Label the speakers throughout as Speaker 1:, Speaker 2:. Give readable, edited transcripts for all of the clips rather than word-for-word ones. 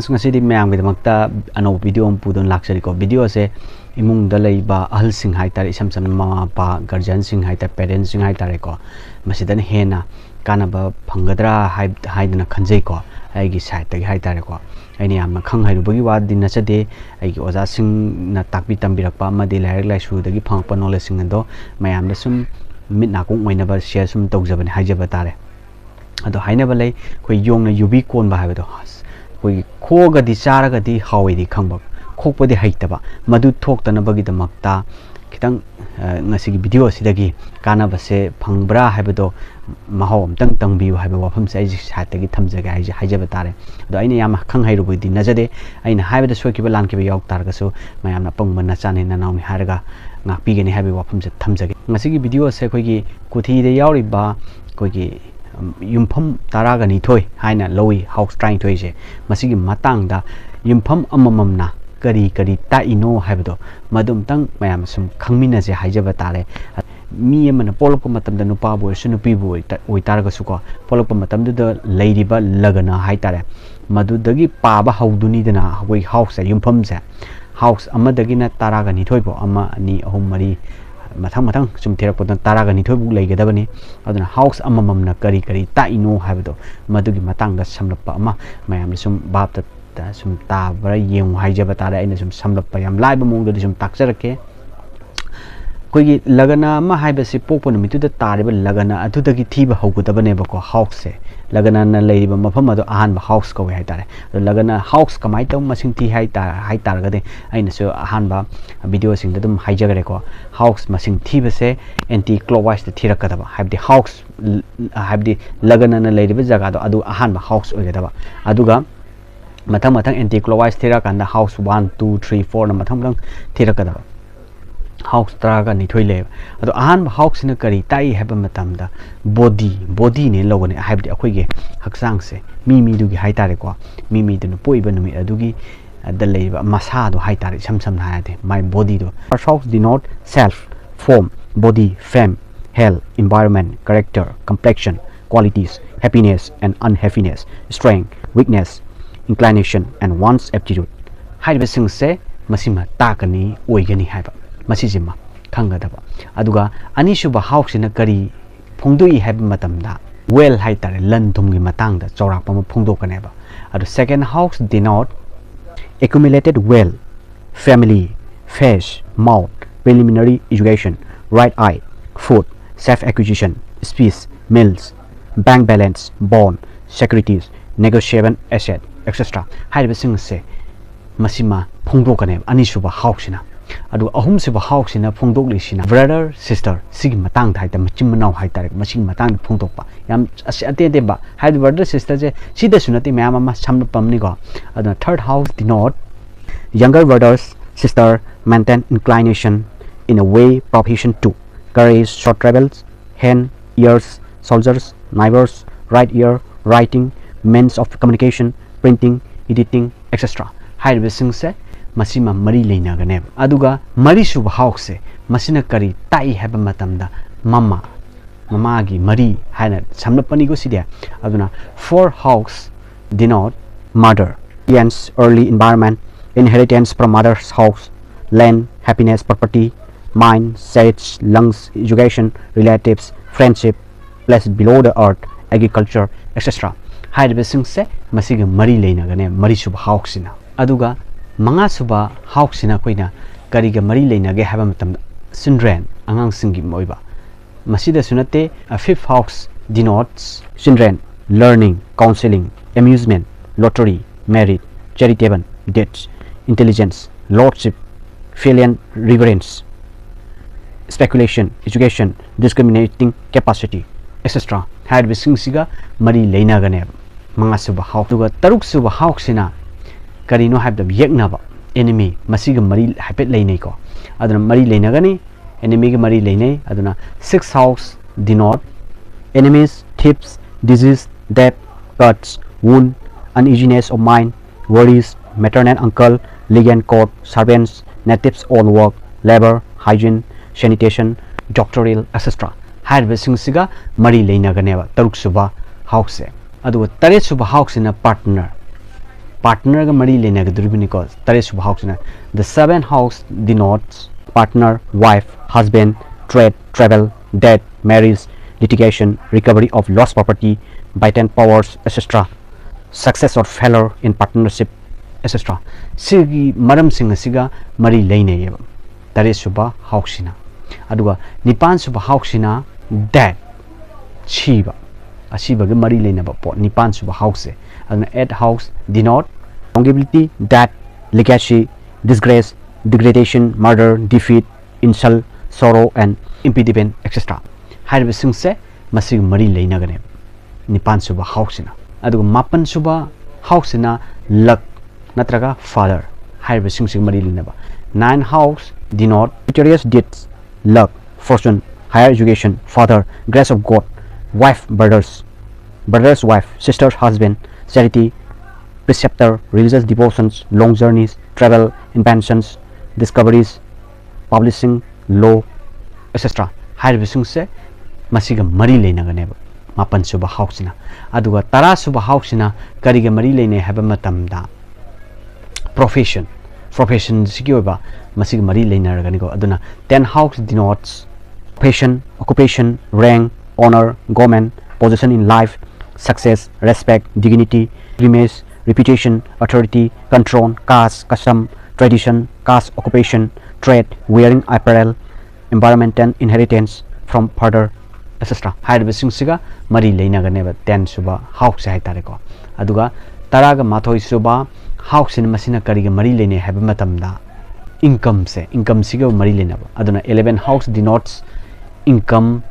Speaker 1: ngasi mayam gi damakta ano video am pudon laksari ko video se imung da leiba ahal sing hai tar isam sam mama pa guardian sing hai tar parents sing hai tar ko masidan hena kana ba phangadra haidna khanjai ko ai gi side ta hai tar ko ai ni am khang hai ru bagi wa din na chade ai gi oja sing na takbi tambirak pa ma de lair lai su dagi phang pa knowledge sing do mayam da sum mit na kong moina ba share sum tawjabani haijaba tare ado haina ba lei koi yong na yubi kon ba ha ba do koi khoga di chara ga di hawi di khangba khokpa di haitaba madu thoktana bagi da makta kitang ngasi gi video sidagi kana base phangbra haibado mahaw amtang tangbi haiba wafam sai satagi thamjaga ai haijaba tare do aina yam khang hairu budi najade aina haibada soikhiba lankhiba yok targasu mayamna pangman na chane na nauni haraga ngakpi gani haiba wafam se thamjage ngasi gi video se koi gi kuthi de yauri ba koi gi Yumfam taraga ni thoi haina lowi house trying thoi je masigi matang da Yumfam amamamna kari kari ta ino haibdo madum tang mayam sum khangmina je haijaba tare mi amana polok matam da nupa boy sunupi boy oi targa suko polok matam da leiriba lagana hai tare madu dagi paba hauduni dana hoi house Yumfam se house amadagi na taraga ni thoi bo ama ni ahum mari mathang sum thera podan taraga ni thobu leigadabani aduna house amamamna kari kari ta ino haibdo madugi matang da samlappa ama mayam sum bab ta sum ta bara yeng haijaba tare aina sum samlappa yam laiba mong da sum takjarake koigi lagana ma haiba si pokpo nimitu da tariba lagana adudagi thiba haugadabane bako house se lagana na leiba mafam ado ahan ba house ko hai tare lagana house kamai taw masing thi hai tar gade aina so ahan ba video sing da dum haijagare ko house masing thiba se anti clockwise da thirakadaba haibdi house haibdi lagana na leiba jaga do adu ahan ba house oigadaba aduga mathang anti clockwise thirakanda house 1 2 3 4 na mathang thirakadaba house traga ni thoi le ado ahan house na kari tai haba matamda body ne logone haibdi akhoi ge haksang se mi du gi hai tare ko mi du no poiba numi adugi da leiba masa do hai tare sam na ade my body do house denote self form body fame health environment character complexion qualities happiness and unhappiness strength weakness inclination and one's aptitude haiba sing se masima takani oigani haiba masijima khangadaba aduga anisuba house na kari phongdoi haiba matamda well hai tare lan thumgi matangda chaurakpa ma phongdokaneba adu second house denote accumulated wealth family face mouth preliminary education right eye food self acquisition speech mills bank balance bond securities negotiable asset etc haiba singse masima phongdokaneba anisuba house na adu ahum siba house na phongdok lisina brother sister sig matang thai ta machim manau hai tarek maching matang phongdok pa yam ate ba hai brother sister je sida sunati mayam ma samna pamni go adu third house denote younger brothers sister maintain inclination in a way proficient to courage short travels hand ears soldiers neighbors right ear writing means of communication printing editing etc hai bising se masima mari leina gane aduga mari suba house se masina kari tai haba matamda mama gi mari haina samna pani go sidia aduna four house denote mother hence early environment inheritance from mother's house land happiness property mind sex lungs education relatives friendship place below the earth agriculture etc haida sing se masiga mari leina gane mari suba house na aduga manga suba house na koina kariga mari leina ge haba matam children angang singi moiba masida sunate a fifth house denotes children learning counseling amusement lottery marriage charitable deeds intelligence lordship filial reverence speculation education discriminating capacity etc had bising siga mari leina gane manga suba house duga taruk suba house na karino haibda yeknaba enemy masiga mari haipet leinai ko aduna mari leinagani enemy ga mari leinai aduna sixth house denote enemies thieves disease death cuts wound uneasiness of mind worries maternal uncle legal court servants natives on work labor hygiene sanitation doctoral etc haibda singsiga mari leinaganeba taruk suba house aduga taret suba house na partner partner ga mari lena ga duribini ko tare suba house na. The 7th house denotes partner, wife, husband, trade, travel, death, marriage, litigation, recovery of lost property, vital powers, etc. Success or failure in partnership, etc. Sigi maram sing asiga mari leine yeba tare suba house na. Aduga nipan suba house na death chiba asiba ga mari leina ba pot nipan suba house aduna 8th house denote longevity, death, legacy, disgrace, degradation, murder, defeat, insult, sorrow and impediment, etc. Hairiba singse masig mari leina gane nipan suba house na. Aduga mapan suba house na luck natraga father hairiba sing mari leina ba. 9th house denote victorious deeds, luck, fortune, higher education, father, grace of God, wife, brothers, wife, sisters, husband, charity, preceptor, religious devotions, long journeys, travel, inventions, discoveries, publishing, law, etc. Hairiba singse masiga mari leina gane ba mapan suba house na. Aduga tara suba house na kariga mari leina haba matamda profession sigi oba masiga mari leina gane ko. Aduna 10th house denotes passion, occupation, rank, honor, government, position in life, success, respect, dignity, image, reputation, authority, control, caste, custom, tradition, caste, occupation, trade, wearing apparel, environment and inheritance from father, etc. Hairiba singsiga mari leina gane ba 10 suba house hai tare ko. Aduga taraga mathoi suba house in masina kariga mari leine haba matamda income siga mari leina ba. Aduna 11th house denotes income,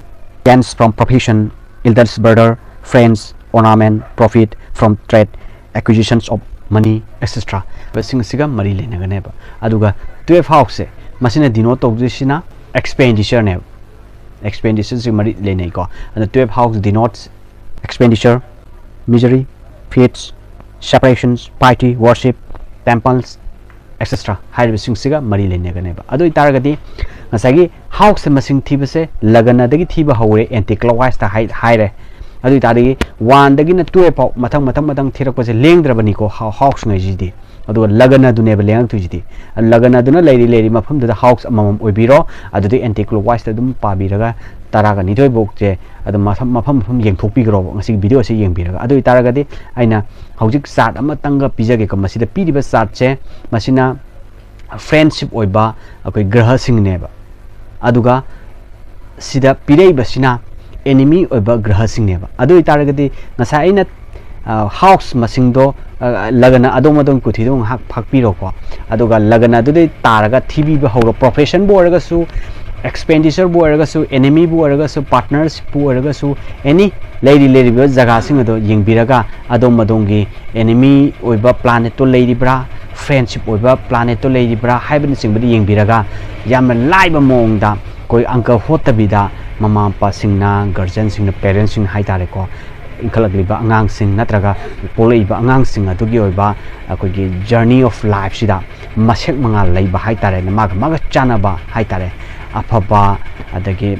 Speaker 1: gains from profession, elders, brother, friends, ornament, profit from trade, acquisitions of money, etc. Sing siga mari leina gane ba. Aduga 12th house masina denote tawdisina expenditure ne. Expenditure sig mari leina ko. And the 12th house denotes expenditure, misery, feats, separations, piety, worship, temples, etc. Hairiba sing siga mari leina gane ba. Adu itaragadi ngasagi house masing thibase lagana dagi thiba hore anti-clockwise ta haire. Adu itari 1 dagi na 12 pau matang thirakpase lengdrabani ko house ngai jidi. Adu lagana du neba leng tu jidi. Lagana du na leiri mafam da house amam oibiro adu di anti-clockwise ta dum pabiraga taraga ni doi bokje adu mafam yengthokpi gro ngasi video se yengbiraga. Adu itaragadi aina hojik chart amatanga pijage ko masida piriba chart che masina friendship oiba akoi graha sing neba. Aduga sida pirei basina enemy oiba graha sing neba. Adu itaragadi ngasa aina house masingdo lagana adom kuthi dong hak phakpiro ko. Aduga lagana du de taraga thibi ba horo profession bo araga su expenditure bo araga su enemy bo araga su partners bo araga su any lady ba jaga sing do yengbiraga adom gi enemy oiba planet to lady bra friendship oiba planet to lady bra haibin sing ba yengbiraga yam laiba mongda koi uncle hotabida mama pa singna guardian singna parents sing haitare ko inkalagliba angang sing natraga polaiba angang sing adugi oiba akogi journey of life sida masek manga leiba haitare na maga chana ba haitare afaba adagi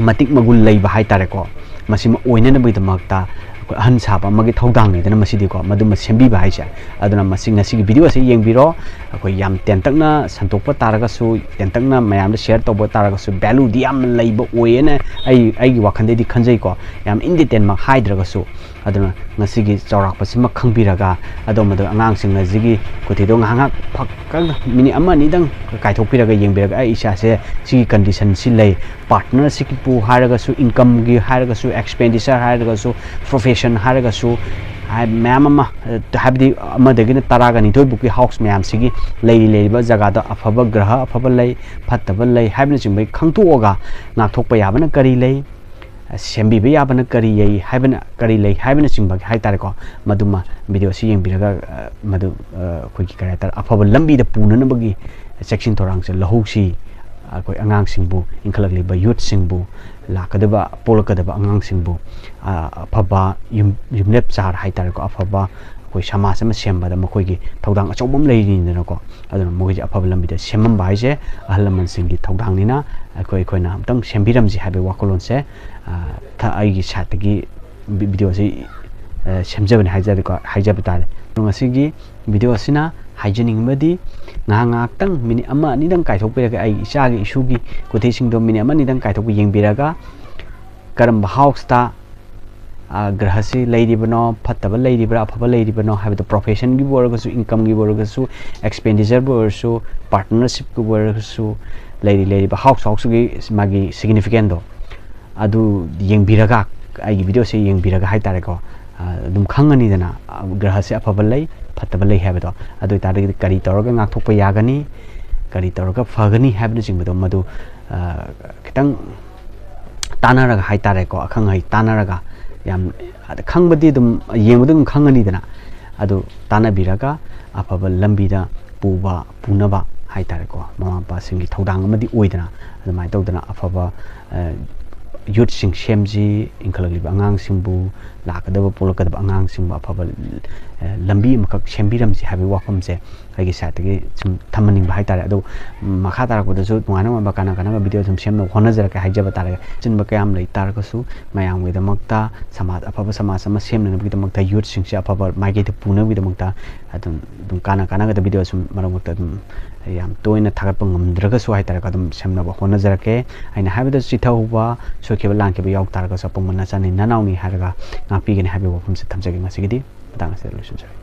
Speaker 1: matik magul leiba haitare ko masima oina na bidamakta ahal saba magi thodang ni dana masidi ko madum sembi ba haisa aduna masing ngasi video se yengbiro akoi yam tentakna santokpa taraga su tentakna mayam da share tobo taraga su value di yam leiba oena ai gi wakhande di khanjai ko yam inditen mak haidraga su aduna ngasi gi chawrak pasima khangbiraga adom madu angang sing na jigi kuthi dong hangak phakka mini amma ni dang kai thokpiraga yengbiraga ai isa se si condition si lei partner si pu haraga su income gi haraga su expenditure haraga su profession haraga su मैम हाबदी अमदगिन तरागा निथोय bookie house मैम सिगी लेरिबा जगह दा अफब ग्रह अफब लै फतब लै हाबन चिंबै खंगतोगा नाथोकपा याबन करी लै सेम्बीबे याबन करी यै हाबन करी लै हाबन चिंबा हाइतारे को मदुमा वीडियो सि यंबिरगा मदु खोगी करेक्टर अफब लंबी द पुननबगी सेक्शन थोरांग से लहोसी कोई अंगांग सिंबु इंखलगलिबा यूथ सिंबु लाकदबा पोलकदबा अंगांग सिंबु अफबा युमलेप चार हाइतारे को अफबा कोई समाज में सेमबा द मखोगी थौदांग अचौबम लेरिननो को अदन मोगी अफब लंबी द सेमम बाइजे ahal lamansingdgi थौदांगनिना कोइना हमतंग सेमबिरम जी हाबे वाकोलोन से था आइगी सातगी वीडियो से ꯁꯦꯝꯖꯕꯅꯤ ꯍꯥꯏꯖꯕ ꯇꯥꯔꯦ ꯉꯁꯤꯒꯤ ꯚꯤꯗꯤꯑꯣ ꯑꯁꯤꯅ ꯍꯥꯏꯖꯅꯤꯡꯕꯗꯤ ꯉꯥꯏꯍꯥꯛꯇꯪ ꯃꯤꯅꯤꯠ ꯑꯃ ꯑꯅꯤꯗꯪ ꯀꯥꯏꯊꯣꯛꯄꯤꯔꯒ ꯑꯩ ꯏꯆꯥꯒꯤ ꯏꯁꯨꯒꯤ ꯀꯨꯊꯤꯁꯤꯡꯗꯣ ꯃꯤꯅꯤꯠ ꯑꯃ ꯑꯅꯤꯗꯪ ꯀꯥꯏꯊꯣꯛꯄ ꯌꯦꯡꯕꯤꯔꯒ ꯀꯔꯝꯕ ꯍꯥꯎꯁꯇ ꯒ꯭ꯔꯍꯁꯤ ꯂꯩꯔꯤꯕꯅꯣ ꯐꯠꯇꯕ ꯂꯩꯔꯤꯕ꯭ꯔꯥ ꯑꯐꯕ ꯂꯩꯔꯤꯕꯅꯣ ꯍꯥꯏꯕꯗꯣ ꯄ꯭ꯔꯣꯐꯦꯁꯟꯒꯤꯕꯨ ꯑꯣꯏꯔꯒꯁꯨ ꯏꯟꯀꯝꯒꯤꯕꯨ ꯑꯣꯏꯔꯒꯁꯨ ꯑꯦꯛꯁꯄꯦꯟꯗꯤꯆꯔꯕꯨ ꯑꯣꯏꯔꯁꯨ ꯄꯥꯔꯠꯅꯔꯁꯤꯞꯀꯤꯕꯨ ꯑꯣꯏꯔꯒꯁꯨ ꯂꯩꯔꯤꯕ ꯍꯥꯎꯁꯒꯤ ꯃꯥꯒꯤ ꯁꯤꯒꯅꯤꯐꯤꯀꯦꯟꯗꯣ ꯑꯗꯨ ꯌꯦꯡꯕꯤꯔꯒ ꯑꯩꯒꯤ ꯚꯤꯗꯤꯑꯣꯁꯦ ꯌꯦꯡꯕꯤꯔꯒ ꯍꯥꯏꯇꯥꯔꯦꯀꯣ ꯑꯗꯨꯝ ꯈꯪꯉꯅꯤꯗꯅ ꯒ꯭ꯔꯍꯁꯦ ꯑꯐꯕ ꯂꯩ ꯐꯠꯇꯕ ꯂꯩ ꯍꯥꯏꯕꯗꯣ ꯑꯗꯨ ꯑꯣꯏꯇꯥꯔꯒꯗꯤ ꯀꯔꯤ ꯇꯧꯔꯒ ꯉꯥꯛꯊꯣꯛꯄ ꯌꯥꯒꯅꯤ ꯀꯔꯤ ꯇꯧꯔꯒ ꯐꯒꯅꯤ ꯍꯥꯏꯕꯅꯆꯤꯡꯕꯗꯣ ꯃꯗꯨ ꯈꯤꯇꯪ ꯇꯥꯟꯅꯔꯒ ꯍꯥꯏꯇꯥꯔꯦꯀꯣ ꯑꯈꯪ ꯑꯍꯩ ꯇꯥꯟꯅꯔꯒ ꯌꯥꯝ ꯈꯪꯕꯗꯤ ꯑꯗꯨꯝ ꯌꯦꯡꯕꯗ ꯑꯗꯨꯝ ꯈꯪꯉꯅꯤꯗꯅ ꯑꯗꯨ ꯇꯥꯟꯅꯕꯤꯔꯒ ꯑꯐꯕ ꯂꯝꯕꯤꯗ ꯄꯨꯅꯕ ꯍꯥꯏꯇꯥꯔꯦꯀꯣ ꯃꯃꯥ ꯃꯄꯥꯁꯤꯡꯒꯤ ꯊꯧꯗꯥꯡ ꯑꯃꯗꯤ ꯑꯣꯏꯗꯅ ꯑꯗꯨꯃꯥꯏꯅ ꯇꯧꯗꯅ ꯑꯐꯕ ꯌꯨꯠꯁꯤꯡ ꯁꯦꯝꯁꯤ ꯏꯟꯈꯠꯂꯛꯂꯤꯕ ꯑꯉꯥꯡꯁꯤꯡꯕꯨ ꯂꯥꯛꯀꯗꯕ ꯄꯣꯛꯂꯛꯀꯗꯕ ꯑꯉꯥꯡꯁꯤꯡꯕꯨ ꯑꯐꯕ ꯂꯝꯕꯤ ꯑꯃꯈꯛ ꯁꯦꯝꯕꯤꯔꯝꯁꯤ ꯍꯥꯏꯕꯒꯤ ꯋꯥꯐꯝꯁꯦ ꯑꯩꯒꯤ ꯁꯥꯏꯠꯇꯒꯤ ꯁꯨꯝ ꯊꯝꯍꯟꯅꯤꯡꯕ ꯍꯥꯏꯇꯥꯔꯦ ꯑꯗꯨ ꯃꯈꯥ ꯇꯥꯔꯛꯄꯗꯁꯨ ꯅꯨꯡꯉꯥꯏꯅꯕ ꯀꯥꯟꯅꯕ ꯚꯤꯗꯤꯑꯣ ꯁꯨꯝ ꯁꯦꯝꯅꯕ ꯍꯣꯠꯅꯖꯔꯛꯀꯦ ꯍꯥꯏꯖꯕ ꯇꯥꯔꯒ ꯆꯤꯟꯕ ꯀꯌꯥꯝ ꯂꯩ ꯇꯥꯔꯒꯁꯨ ꯃꯌꯥꯝꯒꯤꯗꯃꯛꯇ ꯑꯐꯕ ꯁꯃꯥꯖ ꯑꯃ ꯁꯦꯝꯅꯕꯒꯤꯗꯃꯛꯇ ꯌꯨꯠꯁꯤꯡꯁꯦ ꯑꯐꯕ ꯃꯥꯏꯀꯩꯗ ꯄꯨꯅꯕꯒꯤꯗꯃꯛꯇ ꯑꯗꯨꯝ ꯀꯥꯟꯅꯒꯗꯕ ꯚꯤꯗꯤꯑꯣ ꯁꯨꯝ ꯃꯔꯛ ꯃꯔꯛꯇ ꯑꯗꯨꯝ ꯌꯥꯝ ꯇꯣꯏꯅ ꯊꯥꯒꯠꯄ ꯉꯝꯗ꯭ꯔꯒꯁꯨ ꯍꯥꯏꯇꯥꯔꯦꯀꯣ ꯑꯗꯨꯝ ꯁꯦꯝꯅꯕ ꯍꯣꯠꯅꯖꯔꯛꯀꯦ ꯑꯩꯅ ꯍꯥꯏꯕꯗ ꯆꯤꯊꯍꯧꯕ ꯁꯣꯏꯈꯤꯕ ꯂꯥꯟꯈꯤꯕ ꯌꯥꯎ ꯇꯥꯔꯒꯁꯨ ꯑꯄꯨꯟꯕ ꯅꯆꯥꯅꯤ ꯅꯅꯥꯎꯅꯤ ꯍꯥꯏꯔꯒ ꯉꯥꯛꯄꯤꯒꯅꯤ ꯍꯥꯏꯕꯒꯤ ꯋꯥꯐꯝꯁꯦ ꯊꯝꯖꯒꯦ ꯉꯁꯤꯒꯤꯗꯤ ꯃꯇꯥꯡ ꯑꯁꯤꯗ ꯂꯣꯏꯁꯤꯟꯖꯔꯦ